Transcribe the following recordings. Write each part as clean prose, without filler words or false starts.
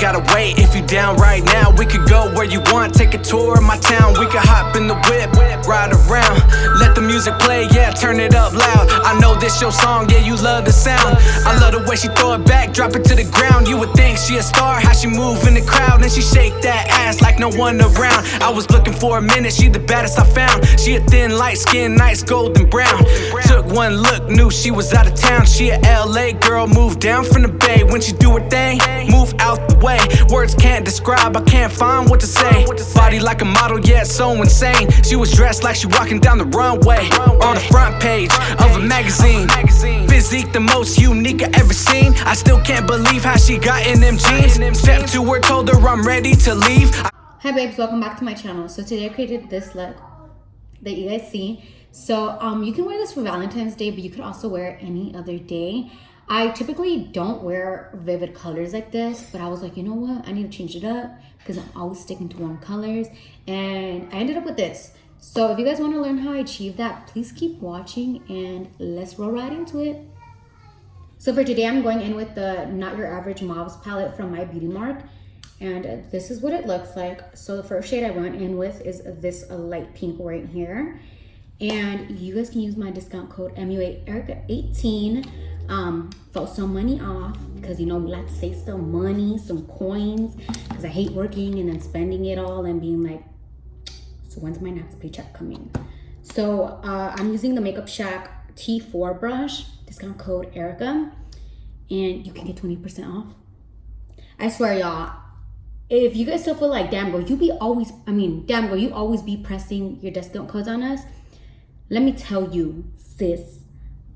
gotta wait. If you down right now, we could go where you want. Take a tour of my town, we could hop in the whip, ride around. Let the music play, yeah, turn it up loud. I know this your song, yeah, you love the sound. I love the way she throw it back, drop it to the ground. You would think she a star, how she move in the crowd. And she shake that ass like no one around. I was looking for a minute, she the baddest I found. She a thin, light skin, nice golden brown. Took one look, knew she was out of town. She a LA girl, moved down from the Bay. When she do her thing, move out the way. Words can't describe, I can't find what to say. Body like a model, yeah, so insane. She was dressed like she walking down the runway. On the front page of a magazine. Physique the most unique I ever seen. I still can't believe how she got in them jeans. Step to her, told her I'm ready to leave. Hi babes, welcome back to my channel. So today I created this look that you guys see. So you can wear this for Valentine's Day, but you could also wear it any other day. I typically don't wear vivid colors like this, but I was like, you know what? I need to change it up because I'm always sticking to warm colors. And I ended up with this. So if you guys want to learn how I achieve that, please keep watching and let's roll right into it. So for today, I'm going in with the Not Your Average Mauves palette from My Beauty Mark. And this is what it looks like. So the first shade I went in with is this light pink right here. And you guys can use my discount code muaerika18 for some money off, because you know we like to save some money, some coins, because I hate working and then spending it all and being like, so when's my next paycheck coming? So I'm using the Makeup Shack T4 brush, discount code Erika, and you can get 20% off. I swear y'all, if you guys still feel like, damn girl, you always be pressing your discount codes on us, let me tell you, sis,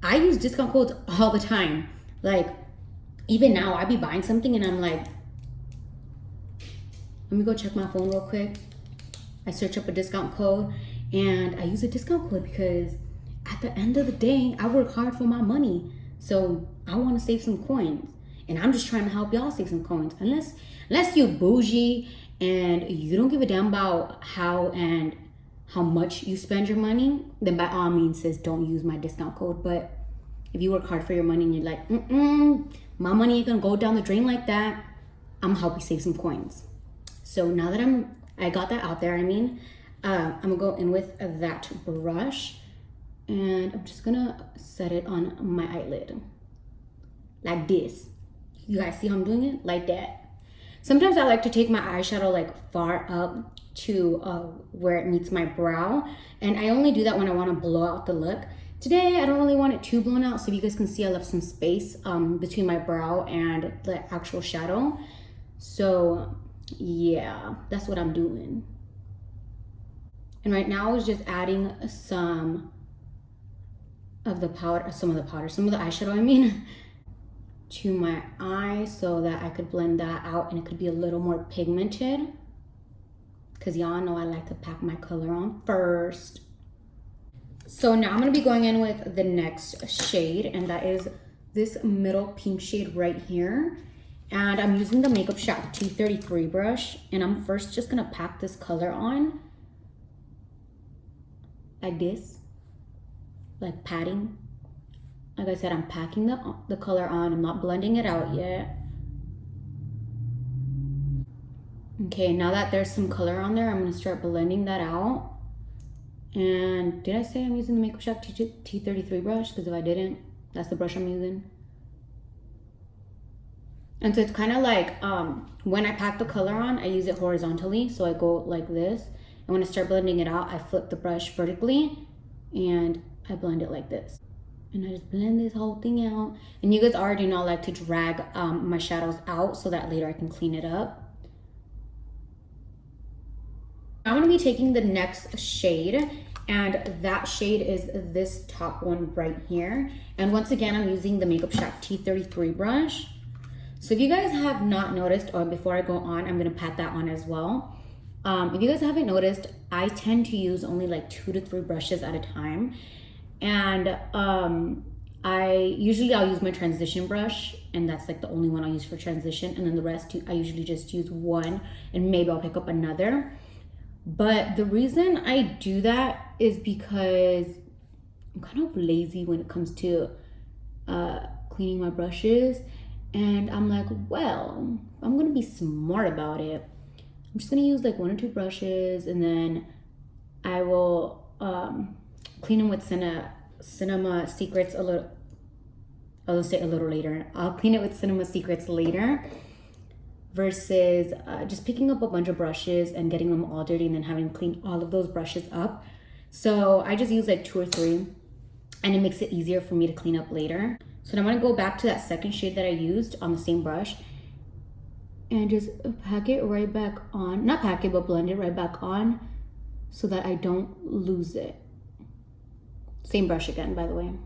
I use discount codes all the time. Like, even now, I be buying something and I'm like, let me go check my phone real quick. I search up a discount code and I use a discount code because at the end of the day, I work hard for my money. So I want to save some coins. And I'm just trying to help y'all save some coins. Unless you're bougie and you don't give a damn about how much you spend your money, then by all means, sis, don't use my discount code. But if you work hard for your money and you're like, my money ain't gonna go down the drain like that, I'm gonna help you save some coins. So now that I got that out there, I'm gonna go in with that brush and I'm just gonna set it on my eyelid like this. You guys see how I'm doing it? Like that. Sometimes I like to take my eyeshadow like far up to where it meets my brow, and I only do that when I want to blow out the look. Today I don't really want it too blown out, so you guys can see I left some space between my brow and the actual shadow. So yeah, that's what I'm doing. And right now I was just adding some of the eyeshadow to my eye so that I could blend that out and it could be a little more pigmented, because y'all know I like to pack my color on first. So now I'm going to be going in with the next shade, and that is this middle pink shade right here. And I'm using the Makeup Shack T33 brush, and I'm first just going to pack this color on like this, like patting. Like I said, I'm packing the color on. I'm not blending it out yet. Okay, now that there's some color on there, I'm going to start blending that out. And did I say I'm using the Makeup Shack T33 brush? Because if I didn't, that's the brush I'm using. And so it's kind of like when I pack the color on, I use it horizontally. So I go like this. And when I start blending it out, I flip the brush vertically and I blend it like this. And I just blend this whole thing out. And you guys already know I like to drag my shadows out so that later I can clean it up. I'm going to be taking the next shade, and that shade is this top one right here. And once again, I'm using the Makeup Shack T33 brush. So if you guys have not noticed, or before I go on, I'm going to pat that on as well. If you guys haven't noticed, I tend to use only like 2 to 3 brushes at a time. And I'll use my transition brush, and that's like the only one I use for transition. And then the rest, I usually just use one, and maybe I'll pick up another. But the reason I do that is because I'm kind of lazy when it comes to cleaning my brushes. And I'm like, well, I'm gonna be smart about it. I'm just gonna use like 1 or 2 brushes, and then I will clean them with Cinema Secrets a little. I'll say a little later. I'll clean it with Cinema Secrets later, versus just picking up a bunch of brushes and getting them all dirty and then having to clean all of those brushes up. So I just use like 2 or 3, and it makes it easier for me to clean up later. So now I'm gonna go back to that second shade that I used on the same brush and just pack it right back on. Not pack it, but blend it right back on so that I don't lose it. Same brush again, by the way. And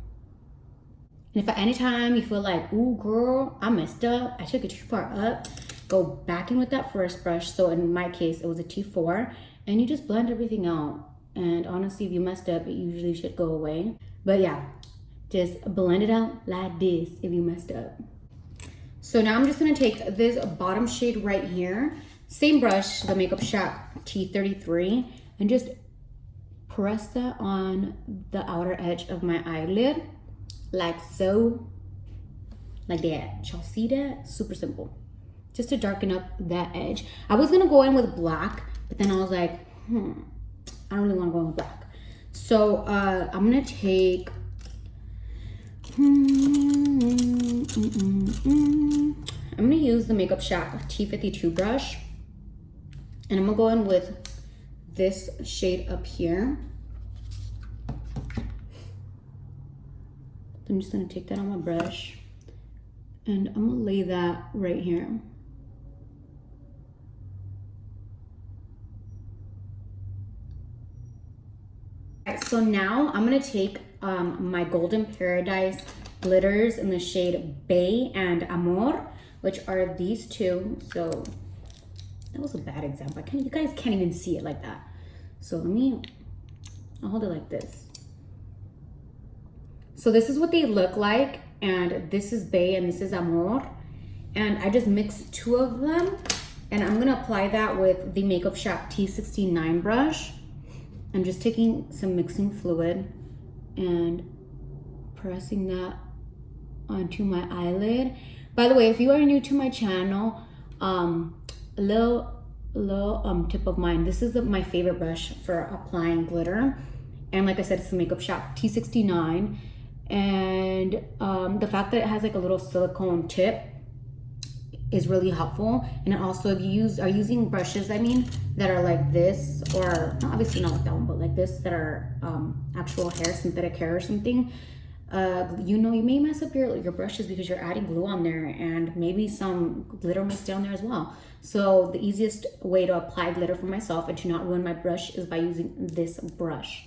if at any time you feel like, ooh girl, I messed up, I took it too far up, go back in with that first brush. So in my case, it was a T4, and you just blend everything out. And honestly, if you messed up, it usually should go away. But yeah, just blend it out like this if you messed up. So now I'm just gonna take this bottom shade right here, same brush, the Makeup Shop T33, and just press that on the outer edge of my eyelid, like so, like that. Y'all see that? Super simple. Just to darken up that edge. I was gonna go in with black, but then I was like, I don't really wanna go in with black. So I'm gonna take, I'm gonna use the Makeup Shop T52 brush, and I'm gonna go in with this shade up here. I'm just gonna take that on my brush, and I'm gonna lay that right here. Alright, so now I'm gonna take my Golden Paradise glitters in the shade Bay and Amor, which are these two. So that was a bad example. You guys can't even see it like that. So I'll hold it like this. So this is what they look like, and this is Bay and this is Amor. And I just mixed 2 of them, and I'm gonna apply that with the Makeup Shop T69 brush. I'm just taking some mixing fluid and pressing that onto my eyelid. By the way, if you are new to my channel, a little tip of mine, this is my favorite brush for applying glitter. And like I said, it's the Makeup Shop T69. And the fact that it has like a little silicone tip is really helpful. And also, if you are using brushes, that are like this, or obviously not like that one, but like this, that are actual hair, synthetic hair or something, you may mess up your brushes because you're adding glue on there, and maybe some glitter may stay on there as well. So the easiest way to apply glitter for myself and to not ruin my brush is by using this brush.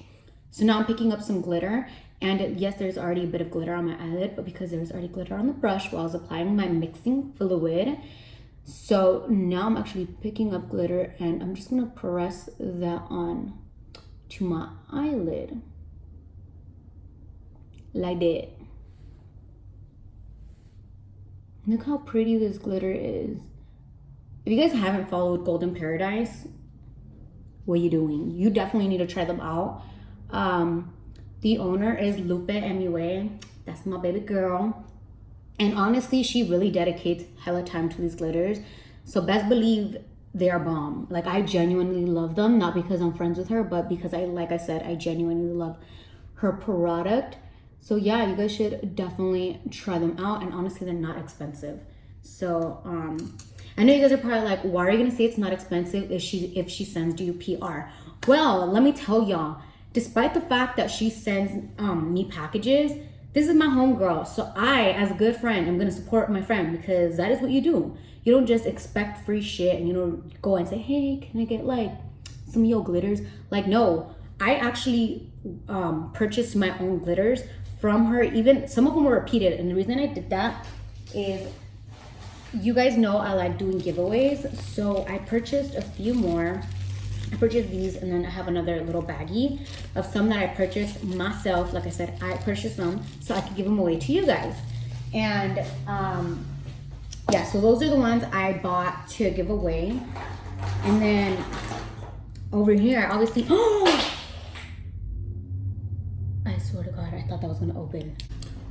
So now I'm picking up some glitter, and yes, there's already a bit of glitter on my eyelid, but because there's already glitter on the brush while I was applying my mixing fluid, so now I'm actually picking up glitter, and I'm just gonna press that on to my eyelid like that. Look how pretty this glitter is. If you guys haven't followed Golden Paradise, what are you doing? You definitely need to try them out. The owner is Lupe MUA. That's my baby girl. And honestly, she really dedicates hella time to these glitters. So best believe they are bomb. Like, I genuinely love them. Not because I'm friends with her, but because like I said, I genuinely love her product. So yeah, you guys should definitely try them out. And honestly, they're not expensive. So I know you guys are probably like, why are you gonna say it's not expensive if she sends you PR? Well, let me tell y'all, despite the fact that she sends me packages, this is my homegirl. So I, as a good friend, am gonna support my friend, because that is what you do. You don't just expect free shit and you don't go and say, hey, can I get like some of your glitters? Like, no, I actually purchased my own glitters from her. Even some of them were repeated. And the reason I did that is, you guys know I like doing giveaways. So I purchased a few more. I purchased these, and then I have another little baggie of some that I purchased myself. Like I said, I purchased them so I could give them away to you guys. And yeah, so those are the ones I bought to give away. And then over here, obviously, oh, I swear to God, I thought that was gonna open.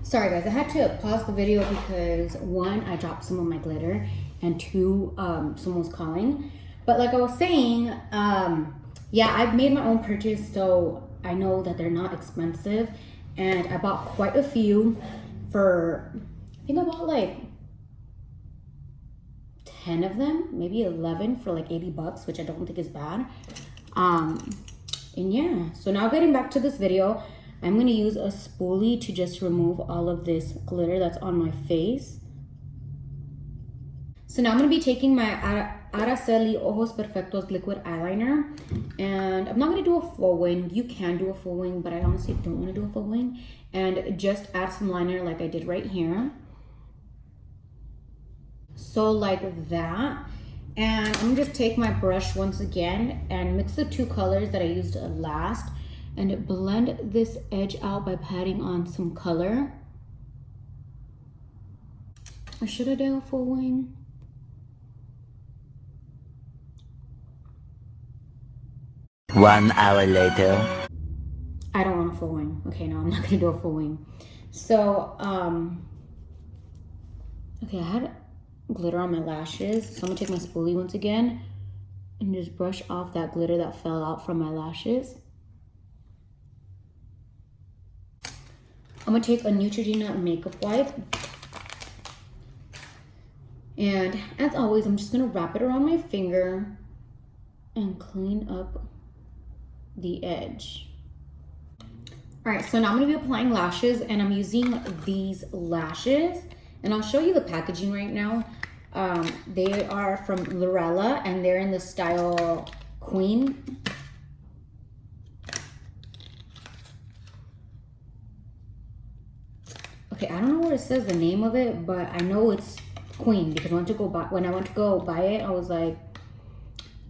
Sorry guys, I had to pause the video because one, I dropped some of my glitter, and two, someone was calling. But like I was saying, yeah, I've made my own purchase, so I know that they're not expensive, and I bought quite a few for, I think I bought like 10 of them, maybe 11 for like 80 bucks, which I don't think is bad. And yeah, so now getting back to this video, I'm gonna use a spoolie to just remove all of this glitter that's on my face. So now I'm gonna be taking my Araceli Ojos Perfectos liquid eyeliner, and I'm not gonna do a full wing. You can do a full wing, but I honestly don't wanna do a full wing. And just add some liner like I did right here. So like that. And I'm gonna just take my brush once again and mix the two colors that I used last and blend this edge out by patting on some color. Or should I do a full wing? One hour later. I don't want a full wing. Okay, no, I'm not gonna do a full wing. So, okay, I had glitter on my lashes. So I'm gonna take my spoolie once again and just brush off that glitter that fell out from my lashes. I'm gonna take a Neutrogena makeup wipe. And as always, I'm just gonna wrap it around my finger and clean up the edge. All right, so now I'm gonna be applying lashes, and I'm using these lashes, and I'll show you the packaging right now. They are from Lorella, and they're in the style Queen. Okay, I don't know where it says the name of it, but I know it's Queen because when I went to go buy it, I was like,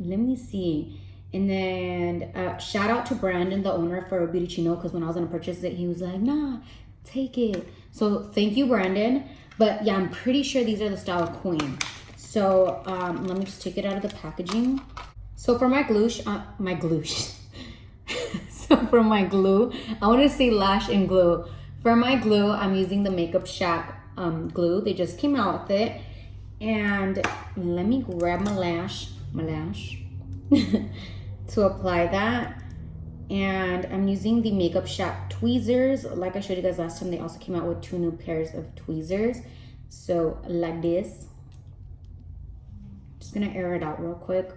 let me see. And then shout out to Brandon, the owner for Beauty Chino, because when I was gonna purchase it, he was like, nah, take it. So thank you, Brandon. But yeah, I'm pretty sure these are the style Queen. So let me just take it out of the packaging. So for my glue, so for my glue, I want to say lash and glue. For my glue, I'm using the Makeup Shack glue. They just came out with it. And let me grab my lash to apply that. And I'm using the Makeup Shack tweezers. Like I showed you guys last time, they also came out with 2 new pairs of tweezers. So like this. Just gonna air it out real quick.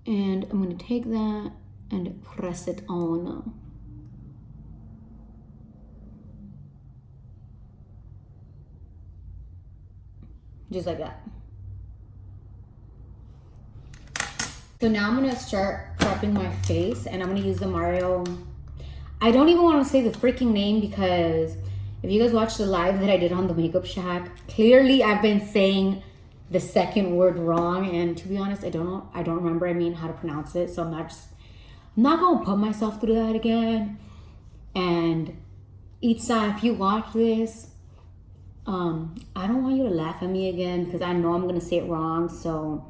And I'm gonna take that and press it on. Just like that. So now I'm gonna start prepping my face, and I'm gonna use the Mario. I don't even wanna say the freaking name because if you guys watched the live that I did on the Makeup Shack, clearly I've been saying the second word wrong, and to be honest, I don't remember how to pronounce it, so I'm not gonna put myself through that again. And Itza, if you watch this, I don't want you to laugh at me again because I know I'm gonna say it wrong, so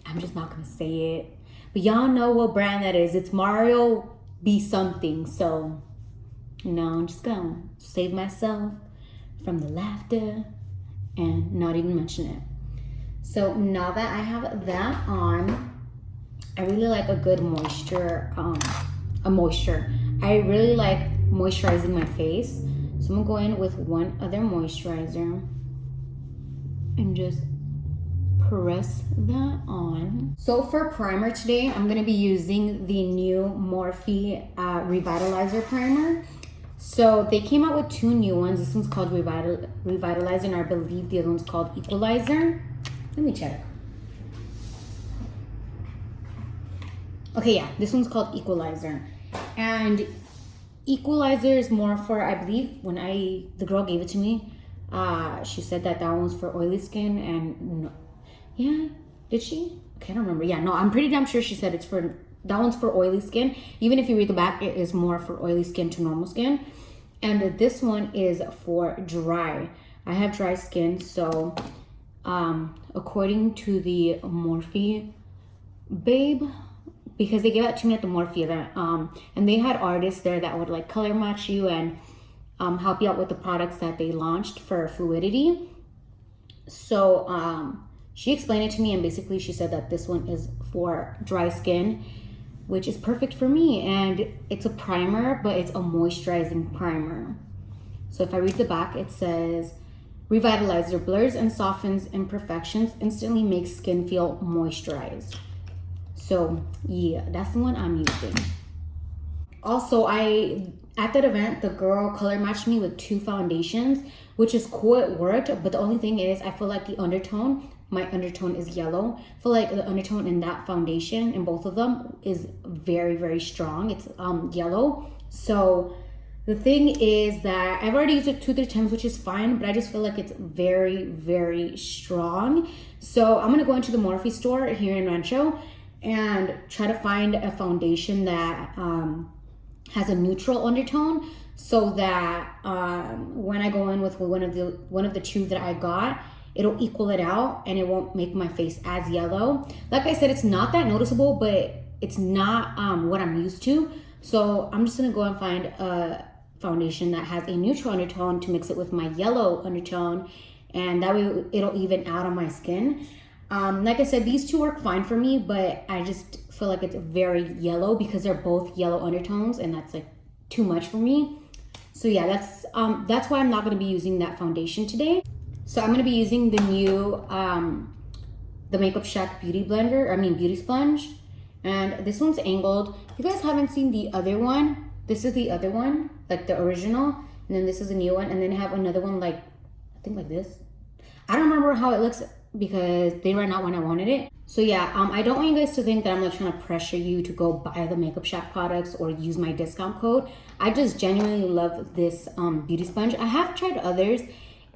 I'm just not gonna say it. But y'all know what brand that is. It's Mario be something. So, you know, I'm just gonna save myself from the laughter and not even mention it. So now that I have that on, I really like a good moisture, I really like moisturizing my face. So I'm gonna go in with one other moisturizer and just press that on. So for primer today, I'm gonna be using the new Morphe Revitalizer primer. So they came out with 2 new ones. This one's called Revitalizer, and I believe the other one's called Equalizer. Let me check. Okay, yeah, this one's called Equalizer. And Equalizer is more for, I believe, when the girl gave it to me, she said that one's for oily skin, and no, yeah, did she? Okay, I don't remember. Yeah, no, I'm pretty damn sure she said that one's for oily skin. Even if you read the back, it is more for oily skin to normal skin. And this one is for dry. I have dry skin, so according to the Morphe babe, because they gave that to me at the Morphe event, and they had artists there that would like color match you and help you out with the products that they launched for fluidity. So she explained it to me, and basically she said that this one is for dry skin, which is perfect for me. And it's a primer, but it's a moisturizing primer. So if I read the back, it says, revitalizer, blurs and softens imperfections, instantly makes skin feel moisturized. So yeah, that's the one I'm using. Also, at that event, the girl color matched me with 2 foundations, which is cool, it worked. But the only thing is, I feel like the undertone, my undertone is yellow. I feel like the undertone in that foundation, in both of them, is very, very strong. It's yellow. So the thing is that I've already used it 2-3 times, which is fine, but I just feel like it's very, very strong. So I'm gonna go into the Morphe store here in Rancho and try to find a foundation that has a neutral undertone, so that when I go in with one of the 2 that I got, it'll equal it out and it won't make my face as yellow. Like I said, it's not that noticeable, but it's not what I'm used to. So I'm just gonna go and find a foundation that has a neutral undertone to mix it with my yellow undertone, and that way it'll even out on my skin. Like I said, these 2 work fine for me, but I just feel like it's very yellow because they're both yellow undertones, and that's like too much for me. So yeah, that's why I'm not going to be using that foundation today. So I'm going to be using the new the Makeup Shack beauty sponge, and this one's angled. If you guys haven't seen the other one, this is the other one, like the original, and then this is a new one, and then I have another one like, I think like this. I don't remember how it looks because they ran out when I wanted it. So yeah, I don't want you guys to think that I'm like trying to pressure you to go buy the Makeup Shack products or use my discount code. I just genuinely love this beauty sponge. I have tried others,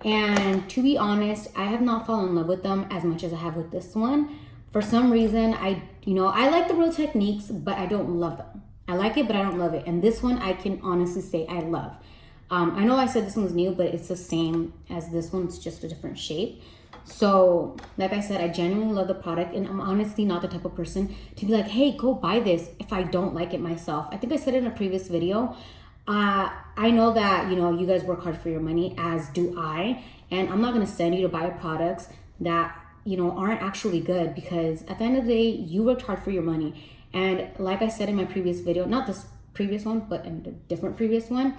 and to be honest, I have not fallen in love with them as much as I have with this one. For some reason, I like the Real Techniques, but I don't love them. I like it, but I don't love it. And this one, I can honestly say I love. I know I said this one's new, but it's the same as this one. It's just a different shape. So like I said, I genuinely love the product, and I'm honestly not the type of person to be like, hey, go buy this if I don't like it myself. I think I said in a previous video, I know that, you guys work hard for your money, as do I, and I'm not going to send you to buy products that, aren't actually good, because at the end of the day, you worked hard for your money. And like I said in my previous video, not this previous one, but in a different previous one,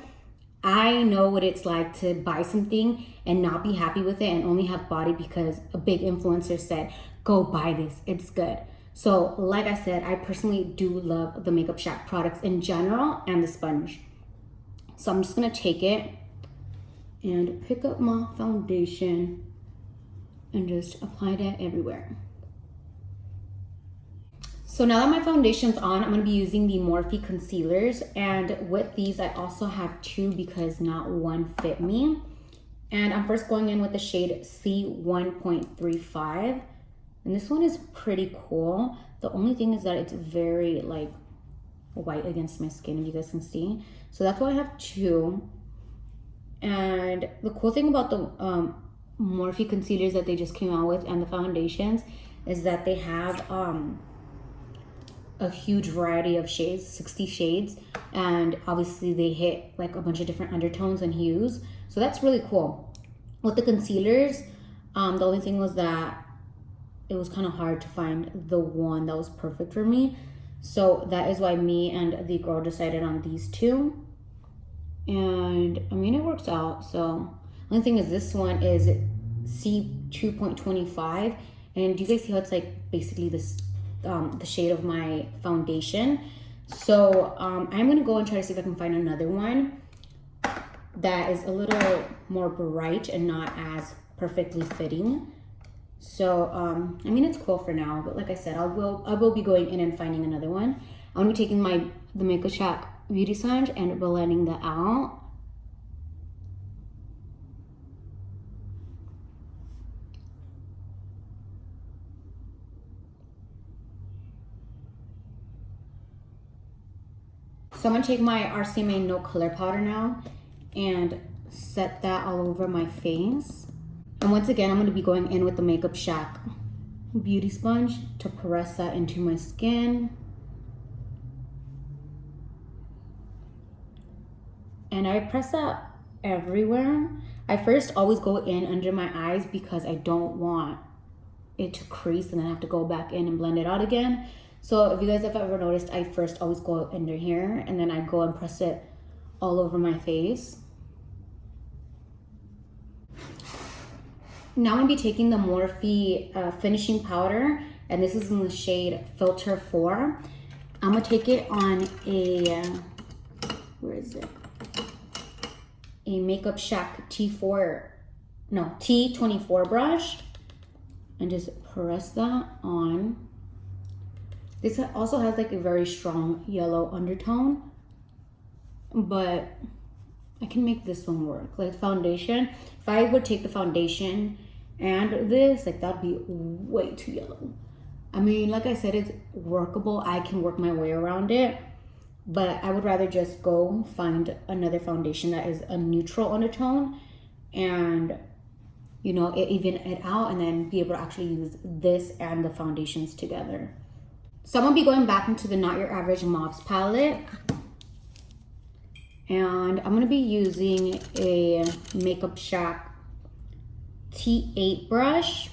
I know what it's like to buy something and not be happy with it and only have bought it because a big influencer said, go buy this, it's good. So like I said, I personally do love the Makeup Shack products in general and the sponge. So I'm just gonna take it and pick up my foundation and just apply that everywhere. So now that my foundation's on, I'm gonna be using the Morphe concealers, and with these I also have 2 because not one fit me. And I'm first going in with the shade C1.35, and this one is pretty cool. The only thing is that it's very like white against my skin, if you guys can see. So that's why I have 2. And the cool thing about the Morphe concealers that they just came out with and the foundations is that they have a huge variety of shades, 60 shades, and obviously they hit like a bunch of different undertones and hues, so that's really cool. With the concealers, the only thing was that it was kind of hard to find the one that was perfect for me, so that is why me and the girl decided on these 2, and I mean it works out. So the only thing is this one is C2.25, and do you guys see how it's like basically this the shade of my foundation? So I'm gonna go and try to see if I can find another one that is a little more bright and not as perfectly fitting. So I mean it's cool for now, but like I said, I will be going in and finding another one. I'm gonna be taking the Makeup Shack beauty sponge and blending that out. So I'm gonna take my RCMA No Color Powder now and set that all over my face. And once again, I'm gonna be going in with the Makeup Shack beauty sponge to press that into my skin. And I press that everywhere. I first always go in under my eyes because I don't want it to crease and then have to go back in and blend it out again. So if you guys have ever noticed, I first always go under here and then I go and press it all over my face. Now I'm gonna be taking the Morphe finishing powder, and this is in the shade Filter 4. I'm gonna take it on a, where is it? A Makeup Shack T24 brush, and just press that on. This also has like a very strong yellow undertone, but I can make this one work. Like foundation, if I would take the foundation and this, like that'd be way too yellow. I mean, like I said, it's workable. I can work my way around it, but I would rather just go find another foundation that is a neutral undertone and, you know, even it out, and then be able to actually use this and the foundations together. So I'm gonna be going back into the Not Your Average Mauves palette, and I'm gonna be using a Makeup Shack T8 brush.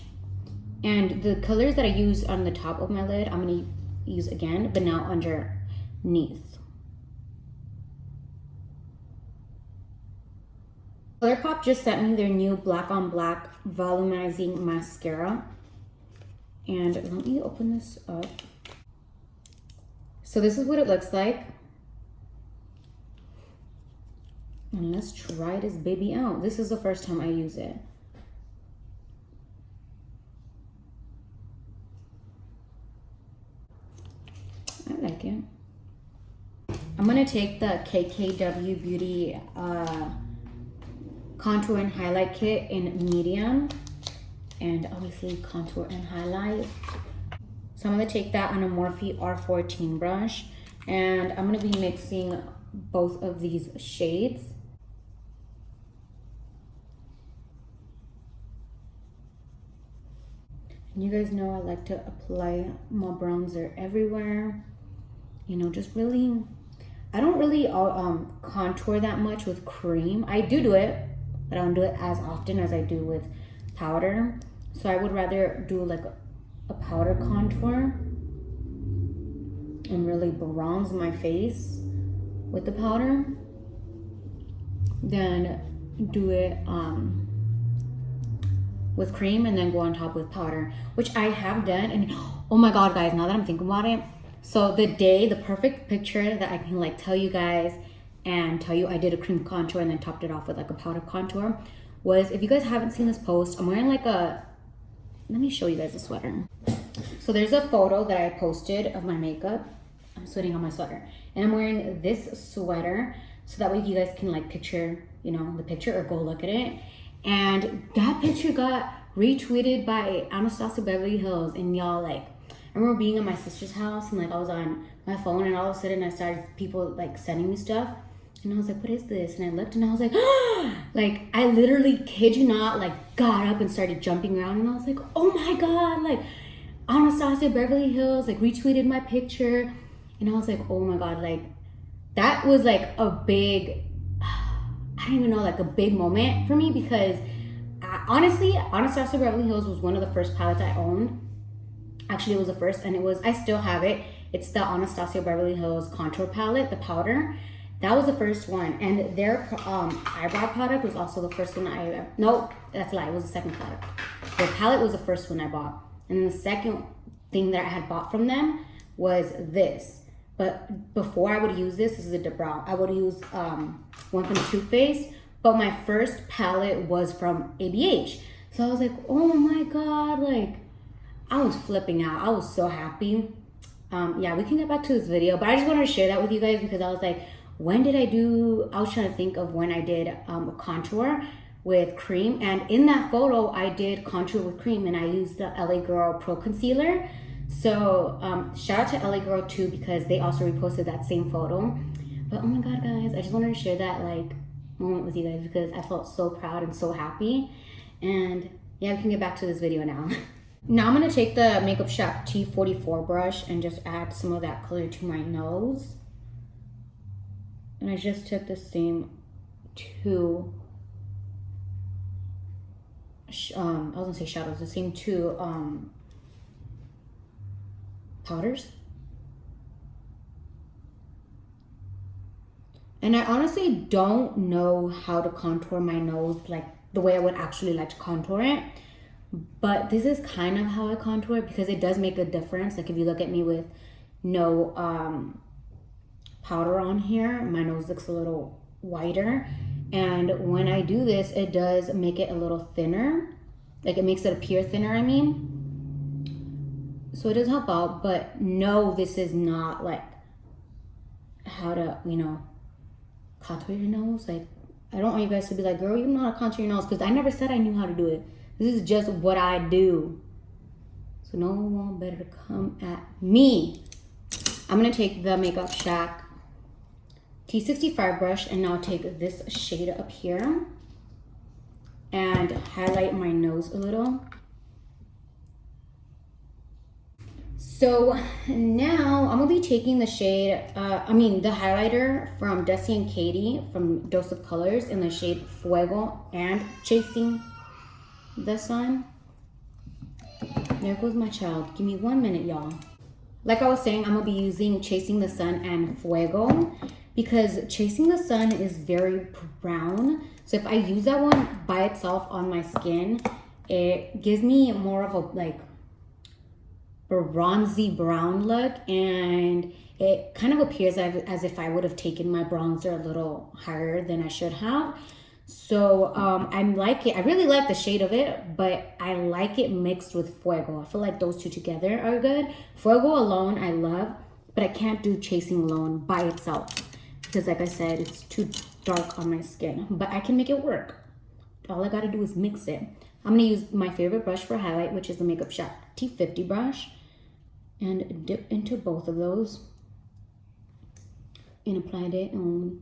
And the colors that I use on the top of my lid, I'm gonna use again, but now underneath. ColourPop just sent me their new Black on Black volumizing mascara. And let me open this up. So this is what it looks like. And let's try this baby out. This is the first time I use it. I like it. I'm gonna take the KKW Beauty Contour and Highlight Kit in medium, and obviously contour and highlight. So I'm gonna take that on a Morphe R14 brush, and I'm gonna be mixing both of these shades. And you guys know I like to apply my bronzer everywhere. You know, just really, I don't really contour that much with cream. I do it, but I don't do it as often as I do with powder. So I would rather do like a powder contour and really bronze my face with the powder than do it with cream and then go on top with powder, which I have done. And oh my god, guys, now that I'm thinking about it, so the perfect picture that I can like tell you guys and tell you I did a cream contour and then topped it off with like a powder contour was, if you guys haven't seen this post, I'm wearing like a, let me show you guys the sweater. So there's a photo that I posted of my makeup. I'm sweating on my sweater, and I'm wearing this sweater so that way you guys can like picture, you know, the picture or go look at it. And that picture got retweeted by Anastasia Beverly Hills, and y'all, like, I remember being at my sister's house and like I was on my phone and all of a sudden I started people like sending me stuff, and I was like, what is this? And I looked and I was like, like, I literally, kid you not, like got up and started jumping around, and I was like, oh my god, like Anastasia Beverly Hills like retweeted my picture. And I was like, oh my god, like that was like a big, I don't even know, like a big moment for me, because honestly, Anastasia Beverly Hills was one of the first palettes I owned. Actually, it was the first, and it was, I still have it. It's the Anastasia Beverly Hills contour palette, the powder. That was the first one, and their eyebrow product was also the first one nope, that's a lie, it was the second product. The palette was the first one I bought, and then the second thing that I had bought from them was this. But before I would use this is a brow. I would use one from Too Faced, but my first palette was from ABH. So I was like, oh my god, like I was flipping out. I was so happy. Yeah, we can get back to this video, but I just wanted to share that with you guys because I was like, when did I do, I was trying to think of when I did a contour with cream, and in that photo I did contour with cream, and I used the LA Girl Pro Concealer. So shout out to LA Girl too, because they also reposted that same photo. But oh my god, guys, I just wanted to share that like moment with you guys because I felt so proud and so happy. And yeah, we can get back to this video now. Now I'm gonna take the Makeup Shack T44 brush and just add some of that color to my nose. And I just took the same two I was gonna say shadows, the same two powders. And I honestly don't know how to contour my nose like the way I would actually like to contour it. But this is kind of how I contour it because it does make a difference. Like if you look at me with no powder on here, my nose looks a little whiter. And when I do this, it does make it a little thinner. Like it makes it appear thinner, I mean. So it does help out, but no, this is not like how to, you know, contour your nose. Like, I don't want you guys to be like, girl, you know how to contour your nose, because I never said I knew how to do it. This is just what I do. So no one better to come at me. I'm gonna take the Makeup Shack T65 brush and now take this shade up here and highlight my nose a little. So now I'm gonna be taking the shade, the highlighter from Desi and Katie from Dose of Colors in the shade Fuego and Chasing the Sun. There goes my child. Give me 1 minute, y'all. Like I was saying, I'm gonna be using Chasing the Sun and Fuego because Chasing the Sun is very brown. So if I use that one by itself on my skin, it gives me more of a like bronzy brown look, and it kind of appears as if I would have taken my bronzer a little higher than I should have. So I like it. I really like the shade of it, but I like it mixed with Fuego. I feel like those two together are good. Fuego alone I love, but I can't do Chasing alone by itself because like I said, it's too dark on my skin, but I can make it work. All I gotta do is mix it. I'm gonna use my favorite brush for highlight, which is the Makeup Shack T50 brush, and dip into both of those and apply it on.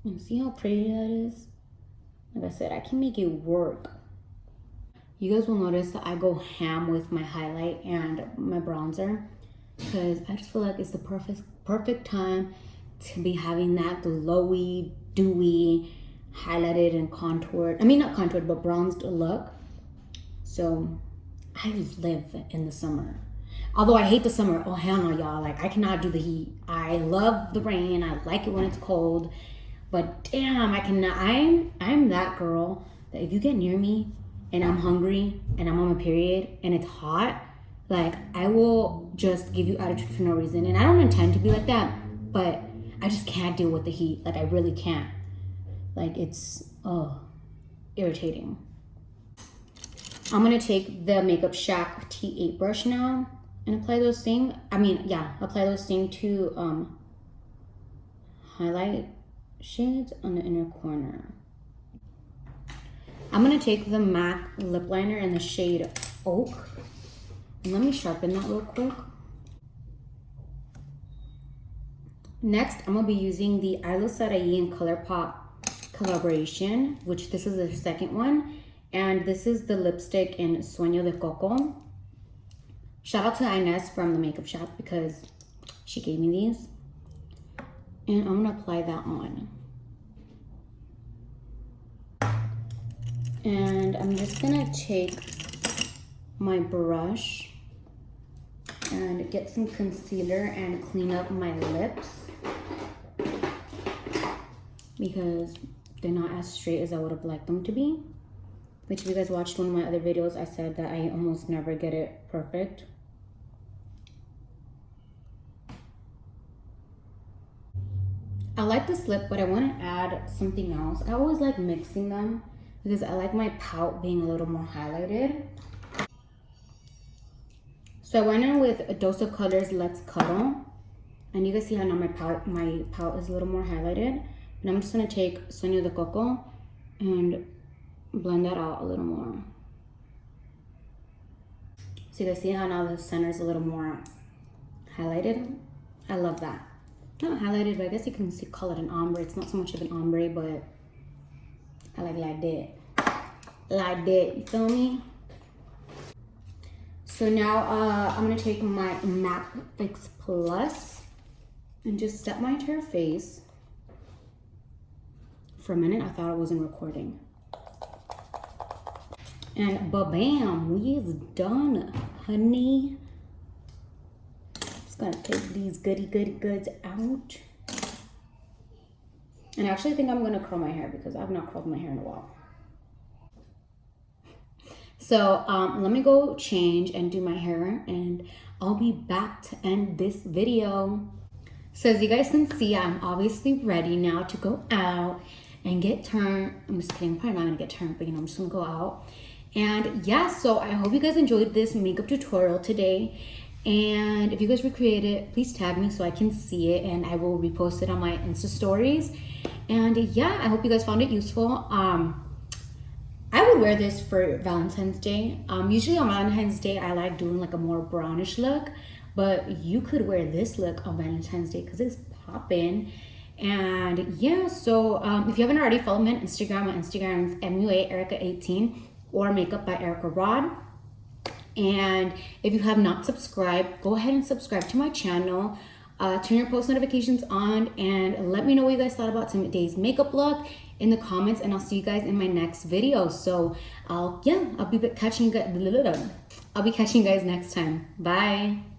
And see how pretty that is? Like I said, I can make it work. You guys will notice that I go ham with my highlight and my bronzer because I just feel like it's the perfect time to be having that glowy, dewy, highlighted and contoured, not contoured, but bronzed look. So I live in the summer. Although I hate the summer. Oh, hell no, y'all. Like, I cannot do the heat. I love the rain. I like it when it's cold. But damn, I cannot. I'm that girl that if you get near me and I'm hungry and I'm on my period and it's hot, like, I will just give you attitude for no reason. And I don't intend to be like that, but I just can't deal with the heat. Like, I really can't. Like, it's, irritating. I'm gonna take the Makeup Shack T8 brush now and apply those same, apply those same two highlight shades on the inner corner. I'm gonna take the MAC lip liner in the shade Oak, and let me sharpen that real quick. Next, I'm gonna be using the Ilo Sarai and ColourPop collaboration, which this is the second one, and this is the lipstick in Sueño de Coco. Shout out to Inez from the Makeup Shop because she gave me these. And I'm gonna apply that on. And I'm just gonna take my brush and get some concealer and clean up my lips because they're not as straight as I would have liked them to be. Which, if you guys watched one of my other videos, I said that I almost never get it perfect. I like this lip, but I want to add something else. I always like mixing them because I like my pout being a little more highlighted. So I went in with a Dose of Colors Let's Cuddle. And you guys see how now my pout is a little more highlighted. And I'm just going to take Sueño de Coco and blend that out a little more. So you guys see how now the center is a little more highlighted? I love that. Not highlighted, but I guess you can call it an ombre. It's not so much of an ombre, but I like that. Like that, you feel me? So now I'm gonna take my MAC Fix Plus and just set my entire face. For a minute, I thought I wasn't recording. And ba-bam, we is done, honey. Just gonna take these goody goods out. And I actually think I'm gonna curl my hair because I've not curled my hair in a while. So let me go change and do my hair, and I'll be back to end this video. So as you guys can see, I'm obviously ready now to go out and get turned. I'm just kidding, I'm probably not gonna get turned, but you know, I'm just gonna go out. And yeah, so I hope you guys enjoyed this makeup tutorial today. And if you guys recreate it, please tag me so I can see it, and I will repost it on my Insta stories. And yeah, I hope you guys found it useful. I would wear this for Valentine's Day. Usually on Valentine's Day, I like doing like a more brownish look, but you could wear this look on Valentine's Day because it's popping. And yeah, so if you haven't already, follow me on Instagram. My Instagram is muaerika18 or Makeup by Erika Rod. And if you have not subscribed, go ahead and subscribe to my channel. Turn your post notifications on, and let me know what you guys thought about today's makeup look in the comments, and I'll see you guys in my next video. So I'll be catching you guys next time. Bye.